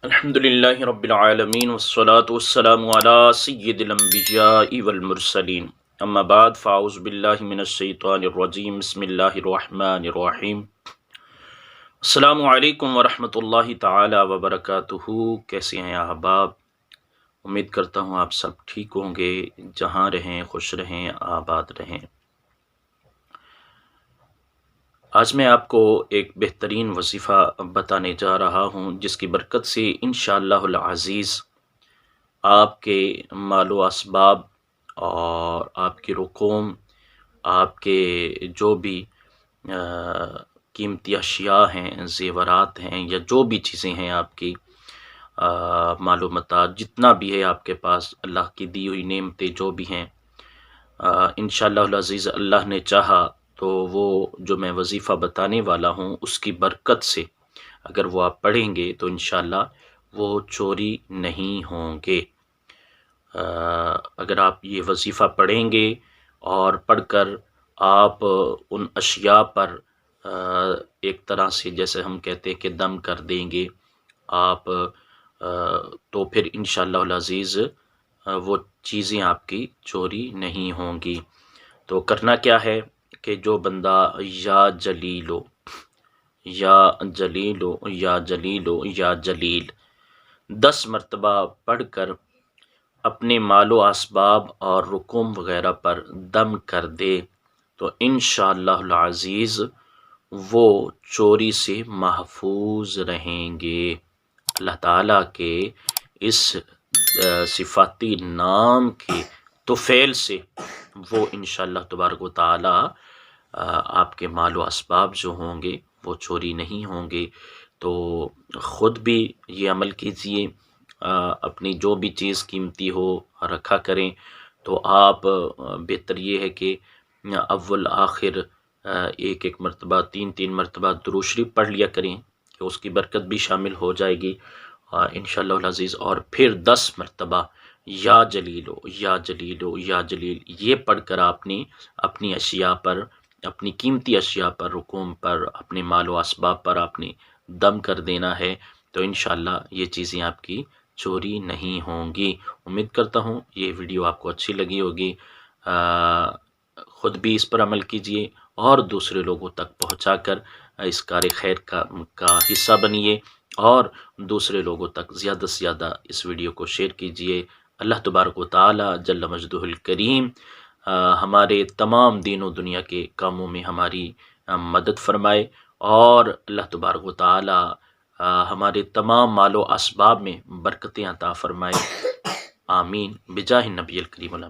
الحمدللہ رب العالمین والصلاة والسلام علی سید الانبیاء والمرسلین اما بعد فاعوذ باللہ من الشیطان الرجیم بسم اللہ الرحمن الرحیم السلام علیکم ورحمۃ اللہ تعالی وبرکاتہ۔ کیسے ہیں احباب؟ امید کرتا ہوں آپ سب ٹھیک ہوں گے، جہاں رہیں خوش رہیں آباد رہیں۔ آج میں آپ کو ایک بہترین وظیفہ بتانے جا رہا ہوں، جس کی برکت سے انشاءاللہ العزیز آپ کے مال و اسباب اور آپ کی رقوم، آپ کے جو بھی قیمتی اشیاء ہیں، زیورات ہیں، یا جو بھی چیزیں ہیں آپ کی مال و متاع، جتنا بھی ہے آپ کے پاس، اللہ کی دی ہوئی نعمتیں جو بھی ہیں، انشاءاللہ العزیز اللہ نے چاہا تو وہ جو میں وظیفہ بتانے والا ہوں اس کی برکت سے اگر وہ آپ پڑھیں گے تو انشاءاللہ وہ چوری نہیں ہوں گے۔ اگر آپ یہ وظیفہ پڑھیں گے اور پڑھ کر آپ ان اشیاء پر ایک طرح سے جیسے ہم کہتے ہیں کہ دم کر دیں گے آپ، تو پھر انشاءاللہ العزیز وہ چیزیں آپ کی چوری نہیں ہوں گی۔ تو کرنا کیا ہے کہ جو بندہ یا جلیلو یا جلیلو یا جلیلو یا جلیل 10 مرتبہ پڑھ کر اپنے مال و اسباب اور رقوم وغیرہ پر دم کر دے تو انشاءاللہ العزیز وہ چوری سے محفوظ رہیں گے۔ اللہ تعالیٰ کے اس صفاتی نام کے طفیل سے وہ انشاءاللہ تبارک و تعالیٰ آپ کے مال و اسباب جو ہوں گے وہ چوری نہیں ہوں گے۔ تو خود بھی یہ عمل کیجئے، اپنی جو بھی چیز قیمتی ہو رکھا کریں، تو آپ بہتر یہ ہے کہ اول آخر ایک ایک مرتبہ 3 مرتبہ درود شریف پڑھ لیا کریں کہ اس کی برکت بھی شامل ہو جائے گی انشاءاللہ العزیز۔ اور پھر 10 مرتبہ یا جلیلو یا جلیلو یا جلیل یہ پڑھ کر آپ نے اپنی اشیاء پر، اپنی قیمتی اشیاء پر، رقوم پر، اپنے مال و اسباب پر آپ نے دم کر دینا ہے، تو انشاءاللہ یہ چیزیں آپ کی چوری نہیں ہوں گی۔ امید کرتا ہوں یہ ویڈیو آپ کو اچھی لگی ہوگی، خود بھی اس پر عمل کیجئے اور دوسرے لوگوں تک پہنچا کر اس کار خیر کا حصہ بنیے، اور دوسرے لوگوں تک زیادہ سے زیادہ اس ویڈیو کو شیئر کیجئے۔ اللہ تبارک و تعالی جل مجدہ الکریم ہمارے تمام دین و دنیا کے کاموں میں ہماری مدد فرمائے، اور اللہ تبارک و تعالی ہمارے تمام مال و اسباب میں برکتیں عطا فرمائے، آمین بجاہ النبی الکریم۔